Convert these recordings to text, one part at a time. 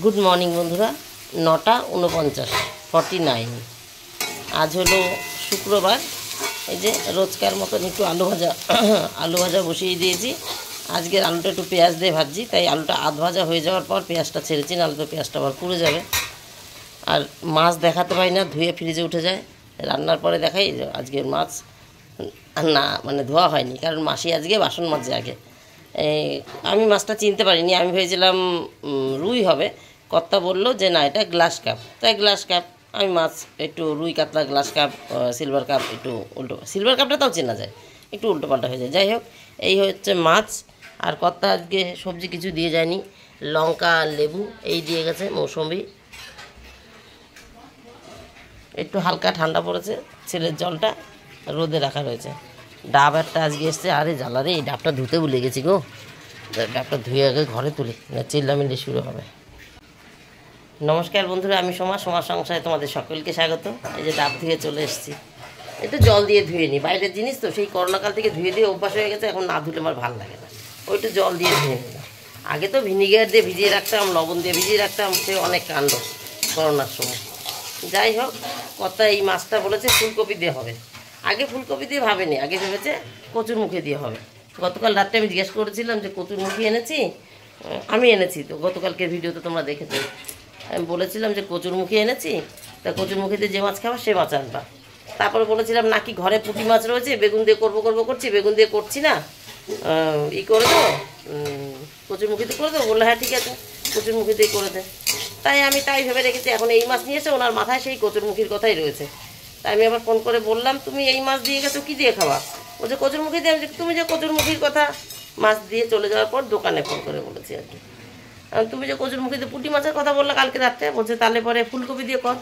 Good morning বন্ধুরা, 9:49 49। আজ হলো শুক্রবার। এই যে রোজকার মতন একটু আলু ভাজা বসিয়ে দিয়েছি। আজকের আলুটা একটু পেঁয়াজ দিয়ে ভাজছি, তাই আলুটা আধ ভাজা হয়ে যাওয়ার পর পেঁয়াজটা ছেড়েছি, নাহলে তো পেঁয়াজটা আবার পুড়ে যাবে। আর মাছ দেখাতে পারি না, ধুয়ে ফ্রিজে উঠে যায়। রান্নার পরে দেখাই আজকের মাছ না, মানে ধোয়া হয়নি, কারণ মাসি আজকে বাসন মাজে আগে। আমি মাছটা চিনতে পারিনি, আমি ভেবেছিলাম রুই হবে। কর্তা বললো যে না, এটা গ্লাস কাপ, তাই গ্লাস কাপ। আমি মাছ একটু রুই কাতলা গ্লাস কাপ, সিলভার কাপ একটু উল্টো, সিলভার কাপটা তাও চেনা যায়, একটু উল্টো পাল্টা হয়ে যায়। যাই হোক, এই হচ্ছে মাছ। আর কর্তা আজকে সবজি কিছু দিয়ে যায়নি, লঙ্কা লেবু এই দিয়ে গেছে, মৌসুমি। একটু হালকা ঠান্ডা পড়েছে, ছেলের জলটা রোদে রাখা রয়েছে। ডাব একটা আজকে এসছে, আরে জ্বালারে, এই ডাবটা ধুতে ভুলে গেছি গো। ডাবটা ধুয়ে আগে ঘরে তুলি, না চিল্লামিল্লি শুরু হবে। নমস্কার বন্ধুরা, আমি সোমা সংসারে তোমাদের সকলকে স্বাগত। এই যে ডাব ধুয়ে চলে এসেছি, একটু জল দিয়ে ধুয়ে নিই, বাইরের জিনিস তো, সেই করোনাকাল থেকে ধুয়ে দিয়ে অভ্যাস হয়ে গেছে, এখন না ধুলে আমার ভালো লাগে না, ওইটু জল দিয়ে ধুয়ে নিলাম। আগে তো ভিনিগার দিয়ে ভিজিয়ে রাখতাম, লবণ দিয়ে ভিজিয়ে রাখতাম, সে অনেক কাণ্ড করোনার সময়। যাই হোক, কর্তা এই মাছটা বলেছে ফুলকপি দিয়ে হবে। আগে ফুলকপি দিয়ে ভাবেনি, আগে ভেবেছে কচুরমুখী দিয়ে হবে। গতকাল রাত্রে আমি জিজ্ঞেস করেছিলাম যে কচুরমুখী এনেছি, আমি এনেছি তো, গতকালকের ভিডিওতে তোমরা দেখেছো। আমি বলেছিলাম যে কচুরমুখী এনেছি, তা কচুরমুখীতে যে মাছ খাবা সে মাছ আনবা। তারপরে বলেছিলাম নাকি ঘরে পুঁটি মাছ রয়েছে, বেগুন দিয়ে করবো করছি, বেগুন দিয়ে করছি না, করে দেবো, কচুরমুখীতে করে দেবো। বললো হ্যাঁ ঠিক আছে, কচুরমুখীতেই করে দে। তাই ভেবে রেখেছি। এখন এই মাছ নিয়েছে, ওনার মাথায় সেই কচুরমুখীর কথাই রয়েছে। তাই আমি আবার ফোন করে বললাম, তুমি এই মাছ দিয়ে গেছো, কী দিয়ে খাওয়া? বলছে কচুরমুখী দিয়ে। তুমি যে কচুরমুখীর কথা মাছ দিয়ে চলে যাওয়ার পর দোকানে ফোন করে বলেছি আর কি, তুমি যে কচুরমুখীতে পুঁটি মাছের কথা বললা কালকে রাত্রে, বলছে তাহলে পরে ফুলকপি দিয়ে কর।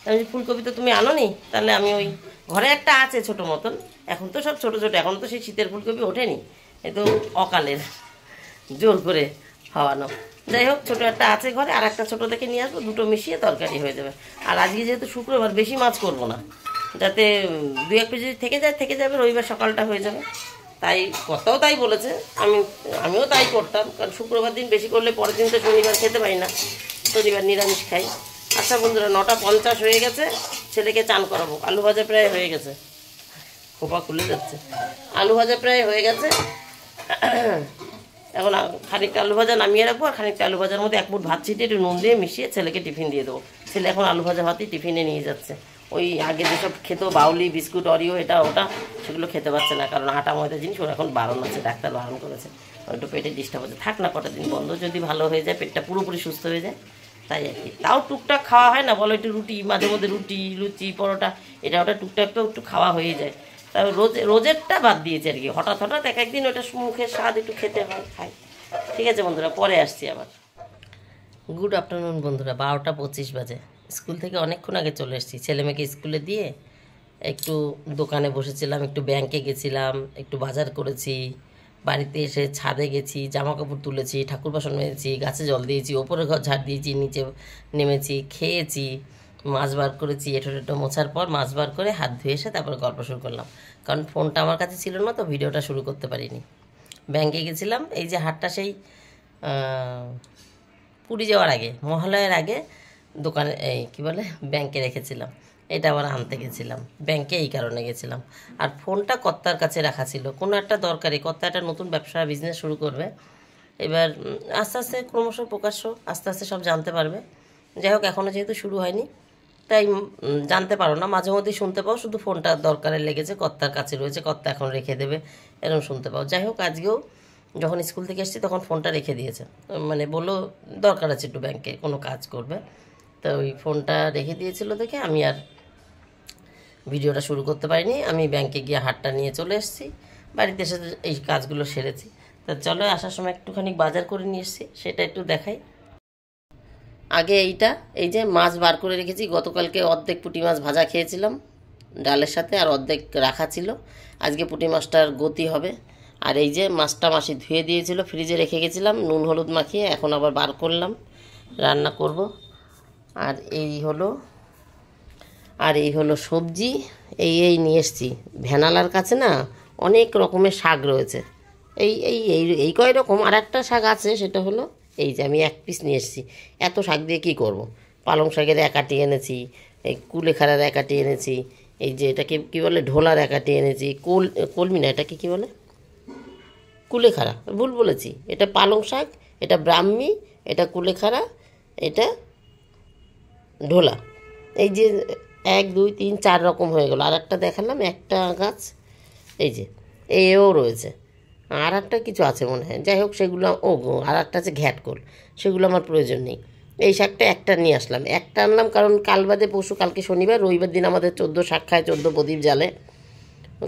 আমি ফুলকপি তো তুমি আনো নি, তাহলে আমি ওই ঘরে একটা আছে ছোটো মতন, এখন তো সব ছোটো ছোটো, এখন তো সেই শীতের ফুলকপি ওঠেনি, এ তো অকালের জোর করে খাওয়ানো। যাই হোক, ছোটো একটা আছে ঘরে, আর একটা ছোটো দেখে নিয়ে আসবো, দুটো মিশিয়ে তরকারি হয়ে যাবে। আর আজকে যেহেতু শুক্রবার, বেশি মাছ করবো না, যাতে 2-1 পিস যদি থেকে যাবে, রবিবার সকালটা হয়ে যাবে। তাই কর্তাও তাই বলেছে, আমিও তাই করতাম, কারণ শুক্রবার দিন বেশি করলে পরের দিন তো শনিবার খেতে পারি না, শনিবার নিরামিষ খাই। আচ্ছা বন্ধুরা, 9:50 হয়ে গেছে, ছেলেকে চান করাবো। আলু ভাজা প্রায় হয়ে গেছে, খোপা খুলে যাচ্ছে। আলু ভাজা প্রায় হয়ে গেছে, এখন খানিকটা আলু ভাজা নামিয়ে রাখবো, আর খানিকটা আলু ভাজার মধ্যে 1 মুঠ ভাত ছিটিয়ে একটু নুন দিয়ে মিশিয়ে ছেলেকে টিফিন দিয়ে দেবো। ছেলে এখন আলু ভাজা ভাতই টিফিনে নিয়ে যাচ্ছে। ওই আগে যেসব খেত বাউলি, বিস্কুট, অরিও, এটা ওটা, সেগুলো খেতে পারছে না, কারণ আটা ময়দা জিনিস ওর এখন বারণ আছে, ডাক্তার বারণ করেছে। একটু পেটে ডিস্টার্ব হচ্ছে, থাক না কটা দিন বন্ধ, যদি ভালো হয়ে যায়, পেটটা পুরোপুরি সুস্থ হয়ে যায়, তাই আর কি। তাও টুকটাক খাওয়া হয় না বলো, একটু রুটি, মাঝে মধ্যে রুটি, লুচি, পরোটা, এটা ওটা টুকটাক তো একটু খাওয়া হয়ে যায়। তবে রোজেরটা বাদ দিয়েছে আর কি, হঠাৎ এক একদিন ওটা মুখের স্বাদ একটু খেতে হয়, খাই। ঠিক আছে বন্ধুরা, পরে আসছি আবার। গুড আফটারনুন বন্ধুরা, 12:25 বাজে। স্কুল থেকে অনেকক্ষণ আগে চলে এসেছি, ছেলে মেয়েকে স্কুলে দিয়ে একটু দোকানে বসেছিলাম, একটু ব্যাংকে গেছিলাম, একটু বাজার করেছি, বাড়িতে এসে ছাদে গেছি, জামা কাপড় তুলেছি, ঠাকুর বাসন মেজেছি, গাছে জল দিয়েছি, ওপরে ঘর ঝাড় দিয়েছি, নিচে নেমেছি, খেয়েছি, মাছ বার করেছি, এঁটো মোছার পর মাছ বার করে হাত ধুয়ে এসে তারপর গল্প শুরু করলাম, কারণ ফোনটা আমার কাছে ছিল না, তো ভিডিওটা শুরু করতে পারিনি। ব্যাংকে গেছিলাম, এই যে হাটটা সেই পুরী যাওয়ার আগে, মহালয়ার আগে দোকানে, এই কী বলে, ব্যাংকে রেখেছিলাম, এটা আবার আনতে গেছিলাম ব্যাংকে, এই কারণে গেছিলাম। আর ফোনটা কর্তার কাছে রাখা ছিল, কোনো একটা দরকারি, কর্তা একটা নতুন ব্যবসা বিজনেস শুরু করবে, এবার আস্তে আস্তে ক্রমশ প্রকাশ্য আস্তে আস্তে সব জানতে পারবে। যাই হোক, এখনও যেহেতু শুরু হয়নি, তাই জানতে পারো না, মাঝে মধ্যেই শুনতে পাও শুধু ফোনটা দরকারে লেগেছে, কর্তার কাছে রয়েছে, কর্তা এখন রেখে দেবে, এরকম শুনতে পাও। যাই হোক, আজকেও যখন স্কুল থেকে এসেছি তখন ফোনটা রেখে দিয়েছে, মানে বললো দরকার আছে একটু ব্যাংকে, কোনো কাজ করবে, তো ওই ফোনটা রেখে দিয়েছিল দেখে আমি আর ভিডিওটা শুরু করতে পারিনি। আমি ব্যাংকে গিয়ে হাটটা নিয়ে চলে এসেছি, বাড়িতে এসে এই কাজগুলো সেরেছি। তা চলো, আসার সময় একটুখানি বাজার করে নিয়ে এসেছি, সেটা একটু দেখাই। আগে এই যে মাছ বার করে রেখেছি, গতকালকে অর্ধেক পুঁটি মাছ ভাজা খেয়েছিলাম ডালের সাথে, আর অর্ধেক রাখা ছিল, আজকে পুঁটি মাছটার গতি হবে। আর এই যে মাছটা মাসি ধুয়ে দিয়েছিল, ফ্রিজে রেখে গেছিলাম নুন হলুদ মাখিয়ে, এখন আবার বার করলাম, রান্না করব। আর এই হলো সবজি, এই নিয়ে এসেছি। ভ্যানালার কাছে না অনেক রকমের শাক রয়েছে, এই কয় রকম, আর একটা শাক আছে, সেটা হলো এই যে আমি 1 পিস নিয়ে এসেছি। এত শাক দিয়ে কী করব? পালং শাকের একাটি এনেছি, এই কুলেখাড়ার একাটি এনেছি, এই যে এটাকে কী বলে ঢোলার একাটি এনেছি, কলমি না, এটাকে কী বলে কুলেখাড়া, ভুল বলেছি। এটা পালং শাক, এটা ব্রাহ্মী, এটা কুলেখাড়া, এটা ঢোলা। এই যে 1 2 3 4 রকম হয়ে গেল। আর একটা দেখালাম, একটা গাছ এই যে এও রয়েছে, আর একটা কিছু আছে মনে হয়। যাই হোক সেগুলো, আর একটা আছে ঘ্যাটকোল, সেগুলো আমার প্রয়োজন নেই। এই শাকটা একটা নিয়ে আসলাম, একটা আনলাম কারণ কাল বাদে পরশু, কালকে শনিবার, রবিবার দিন আমাদের 14 শাক খায়, 14 প্রদীপ জ্বালে,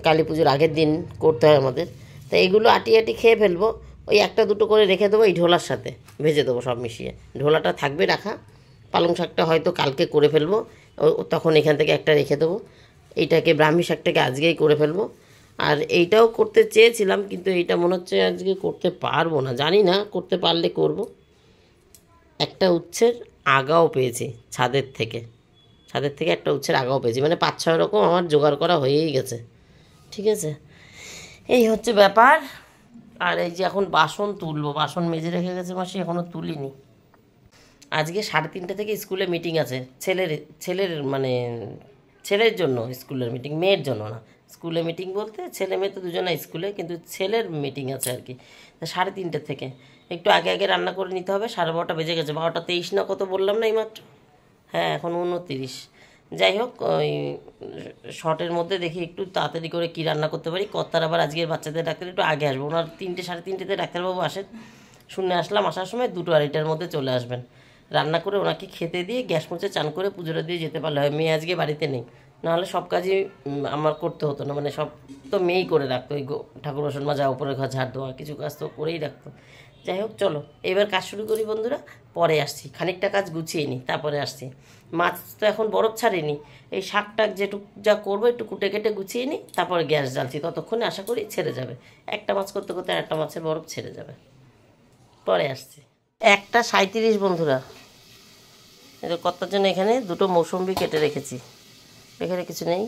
কালী পুজোর আগের দিন করতে হয় আমাদের। তো এইগুলো আটি আটি খেয়ে ফেলবো। ওই 1 2 করে রেখে দেবো, এই ঢোলার সাথে ভেজে দেবো সব মিশিয়ে। ঢোলাটা থাকবে রাখা, পালং শাকটা হয়তো কালকে করে ফেলবো, তখন এখান থেকে একটা রেখে দেবো। এইটাকে ব্রাহ্মী শাকটাকে আজকেই করে ফেলবো। আর এইটাও করতে চেয়েছিলাম, কিন্তু এইটা মনে হচ্ছে আজকে করতে পারবো না, জানি না, করতে পারলে করব। একটা উচ্ছের আগাও পেয়েছি ছাদের থেকে একটা উচ্ছের আগাও পেয়েছি, মানে 5 6 রকম আমার জোগাড় করা হয়েই গেছে। ঠিক আছে, এই হচ্ছে ব্যাপার। আর এই যে এখন বাসন তুলবো, বাসন মেজে রেখে গেছে মাসি, এখনও তুলিনি। আজকে 3:30 থেকে স্কুলে মিটিং আছে, ছেলের মানে ছেলের জন্য স্কুলের মিটিং, মেয়ের জন্য না। স্কুলে মিটিং বলতে ছেলে মেয়ে তো দুজনে স্কুলে, কিন্তু ছেলের মিটিং আছে আর কি। 3:30 থেকে একটু আগে আগে রান্না করে নিতে হবে। 12:30 বেজে গেছে, 12:23 না কত বললাম না এইমাত্র? হ্যাঁ, এখন 29। যাই হোক, ওই শর্টের মধ্যে দেখি একটু তাড়াতাড়ি করে কী রান্না করতে পারি। কর্তার আবার আজকের বাচ্চাদের ডাক্তার একটু আগে আসবো, ওনার 3টে 3:30-তে ডাক্তারবাবু আসেন। শুনে আসলাম, আসার সময় 2টো 2:30টার মধ্যে চলে আসবেন। রান্না করে ওনাকে খেতে দিয়ে গ্যাস মুছে চান করে পুজোটা দিয়ে যেতে পারলে হয়। মেয়ে আজকে বাড়িতে নেই, নাহলে সব কাজই আমার করতে হতো না, মানে সব তো মেয়েই করে রাখতো। ওই ঠাকুর বাসন মাজা, উপরে ঘর ঝাড় দেওয়া, কিছু কাজ তো করেই রাখতো। যাই হোক, চলো এবার কাজ শুরু করি বন্ধুরা, পরে আসছি। খানিকটা কাজ গুছিয়ে নিই, তারপরে আসছি। মাছ তো এখন বরফ ছাড়িনি, এই শাকটাক যেটুক যা করবো একটু কুটে কেটে গুছিয়ে নিই, তারপরে গ্যাস জ্বালছি। ততক্ষণে আশা করি ছেড়ে যাবে, একটা মাছ করতে করতে একটা মাছের বরফ ছেড়ে যাবে। পরে আসছি। 1:37 বন্ধুরা। এটা কর্তার জন্য এখানে 2টো মৌসুম্বি কেটে রেখেছি, এখানে কিছু নেই,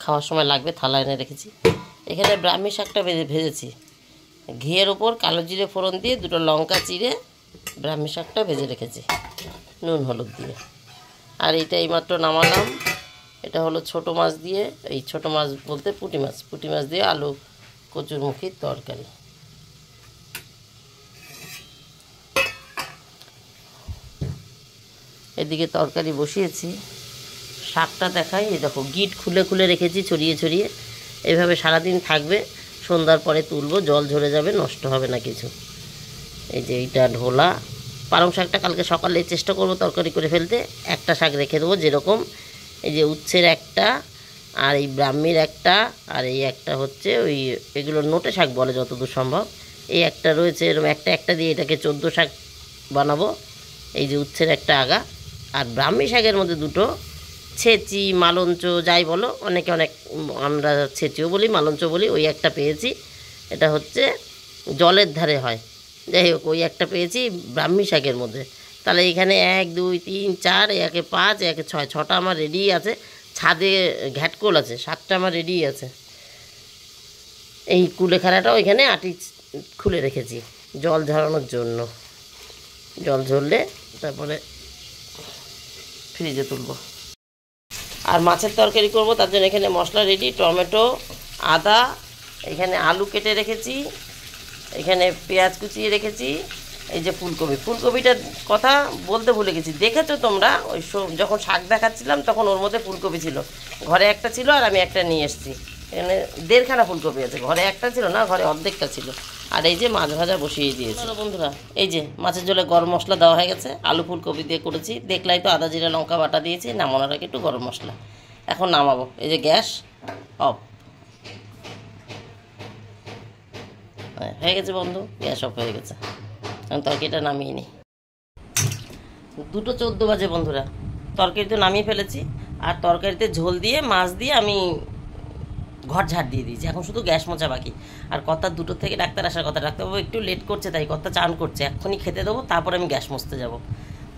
খাওয়ার সময় লাগবে, থালা এনে রেখেছি। এখানে ব্রাহ্মী শাকটা ভেজেছি, ঘিয়ের ওপর কালো জিরে ফোড়ন দিয়ে 2টো লঙ্কা চিড়ে ব্রাহ্মী শাকটা ভেজে রেখেছি নুন হলুদ দিয়ে। আর এইটা এইমাত্র নামালাম। এটা হলো ছোটো মাছ দিয়ে, এই ছোটো মাছ বলতে পুঁটি মাছ দিয়ে আলু কচুরমুখির তরকারি। এদিকে তরকারি বসিয়েছি, শাকটা দেখাই। এই দেখো, গিট খুলে খুলে রেখেছি ছড়িয়ে ছড়িয়ে, এইভাবে সারাদিন থাকবে। সন্ধ্যার পরে তুলবো, জল ঝরে যাবে, নষ্ট হবে না কিছু। এই যে এইটা ঢোলা। পালং শাকটা কালকে সকালে চেষ্টা করবো তরকারি করে ফেলতে। একটা শাক রেখে দেবো যেরকম, এই যে উচ্ছের একটা, আর এই ব্রাহ্মীর একটা, আর এই একটা হচ্ছে ওই, এগুলো নোটে শাক বলে যতদূর সম্ভব। এই একটা রয়েছে, এরকম একটা দিয়ে এটাকে 14 শাক বানাবো। এই যে উচ্ছের একটা আগা, আর ব্রাহ্মী শাকের মধ্যে 2টো ছেচি, মালঞ্চ যাই বলো, অনেকে অনেক, আমরা ছেচিও বলি, মালঞ্চ বলি। ওই একটা পেয়েছি, এটা হচ্ছে জলের ধারে হয়। যাই হোক, ওই একটা পেয়েছি ব্রাহ্মী শাকের মধ্যে। তাহলে এখানে 1 2 3 4, একে 5, একে 6, 6টা আমার রেডি আছে। ছাদে ঘ্যাটকোল আছে, 7টা আমার রেডি আছে। এই কুলেখাড়াটাও এখানে আটি খুলে রেখেছি জল ঝরানোর জন্য। জল ঝরলে তারপরে ফ্রিজে তুলব। আর মাছের তরকারি করব, তার জন্য এখানে মশলা রেডি, টমেটো, আদা, এখানে আলু কেটে রেখেছি, এখানে পেঁয়াজ কুচিয়ে রেখেছি। এই যে ফুলকপিটার কথা বলতে ভুলে গেছি, দেখেছো তোমরা ওই যখন শাক দেখাচ্ছিলাম তখন ওর মধ্যে ফুলকপি ছিল। ঘরে একটা ছিল আর আমি একটা নিয়ে এসেছি। এখানে 1.5খানা ফুলকপি আছে, ঘরে একটা ছিল না, ঘরে অর্ধেকটা ছিল। আর এই যে মাছ ভাজা বসিয়ে দিয়েছি। চলো বন্ধুরা, এই যে মাছের ঝোলে গরম মশলা দেওয়া হয়ে গেছে, আলু ফুলকপি দিয়ে করেছি। দেখলাই তো, আদা জিরা লঙ্কা বাটা দিয়েছি, নামানোর আগে একটু গরম মশলা। এখন নামাবো। এই যে গ্যাস অফ হয়ে গেছে বন্ধু, গ্যাস অফ হয়ে গেছে। এখন তরকারিটা নামিয়ে নিই। 2:14 বাজে বন্ধুরা, তরকারি তো নামিয়ে ফেলেছি। আর তরকারিতে ঝোল দিয়ে মাছ দিয়ে আমি ঘর ঝাড় দিয়ে দিয়েছি, এখন শুধু গ্যাস মোছা বাকি। আর কর্তার 2টোর থেকে ডাক্তার আসার কথা, ডাক্তারবাবু একটু লেট করছে, তাই কর্তা চান করছে, এক্ষুনি খেতে দেবো, তারপরে আমি গ্যাস মুছতে যাব।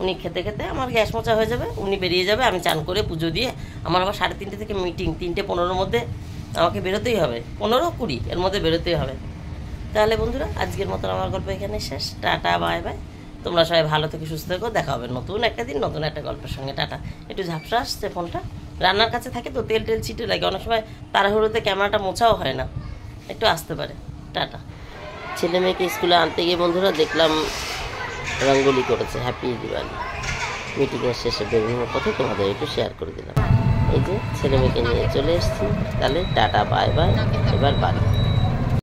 উনি খেতে খেতে আমার গ্যাস মোছা হয়ে যাবে, উনি বেরিয়ে যাবে, আমি চান করে পুজো দিয়ে, আমার আবার 3:30 থেকে মিটিং, 3:15-র মধ্যে আমাকে বেরোতেই হবে, 15-20 এর মধ্যে বেরোতেই হবে। তাহলে বন্ধুরা, আজকের মতন আমার গল্প এখানে শেষ। Tata, bye bye. তোমরা সবাই ভালো থেকে সুস্থ থেকো, দেখা হবে নতুন একটা দিন নতুন একটা গল্পের সঙ্গে। টাটা। একটু ঝাপসা আসছে ফোনটা, রান্নার কাছে থাকে তো তেল টেল ছিটে লাগে, অনেক সময় তাড়াহুড়োতে ক্যামেরাটা মোছাও হয় না, একটু আসতে পারে। টাটা। ছেলে মেয়েকে স্কুলে আনতে গিয়ে বন্ধুরা দেখলাম রঙ্গোলি করেছে, হ্যাপি দিওয়ালি। মিটিংয়ের শেষে বেরোনোর পথে তোমাদের একটু শেয়ার করে দিলাম। এই যে ছেলে মেয়েকে নিয়ে চলে এসেছি, তাহলে টাটা বাই বাই, এবার বাড়ি।